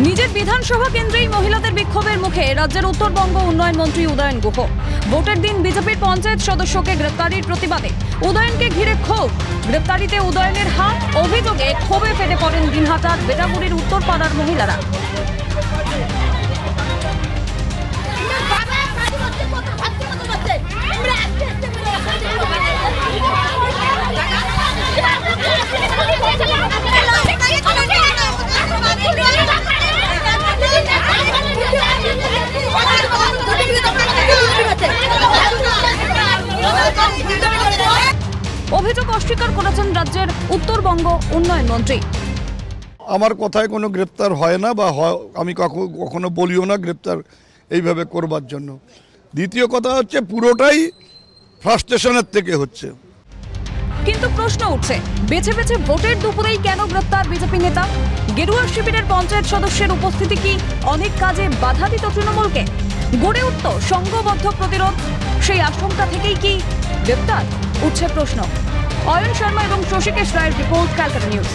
নিজের বিধানসভা কেন্দ্রেই মহিলাদের বিক্ষোভের মুখে রাজ্যের উত্তরবঙ্গ উন্নয়ন মন্ত্রী উদয়ন গুহ। ভোটের দিন বিজেপির পঞ্চায়েত সদস্যকে গ্রেফতারির প্রতিবাদে উদয়নকে ঘিরে ক্ষোভ। গ্রেফতারিতে উদয়নের হাত, অভিযোগে ক্ষোভে ফেটে পড়েন দিনহাটার বেটাগুড়ির উত্তরপাড়ার মহিলারা। অভিযোগ অস্বীকার করেছেন রাজ্যের উত্তরবঙ্গ উন্নয়ন মন্ত্রী। আমার কথায় কোনো গ্রেপ্তার হয় না বা আমি কখনো বলিও না গ্রেপ্তার এইভাবে করবার জন্য। দ্বিতীয় কথা হচ্ছে পুরোটাই ফ্রাস্ট্রেশনের থেকে হচ্ছে। কিন্তু প্রশ্ন উঠছে, বেছে বেছে ভোটের দুপুরেই কেন গ্রেপ্তার বিজেপি নেতা? গেরুয়া শিবিরের পঞ্চায়েত সদস্যের উপস্থিতি কি অনেক কাজে বাধা দিত তৃণমূলকে? গড়ে উঠত সংঘবদ্ধ প্রতিরোধ? সেই আশঙ্কা থেকেই কি গ্রেপ্তার? উঠছে প্রশ্ন। অয়ন শর্মা এবং শশীকেশ রায়ের রিপোর্ট, ক্যালকাটা নিউজ।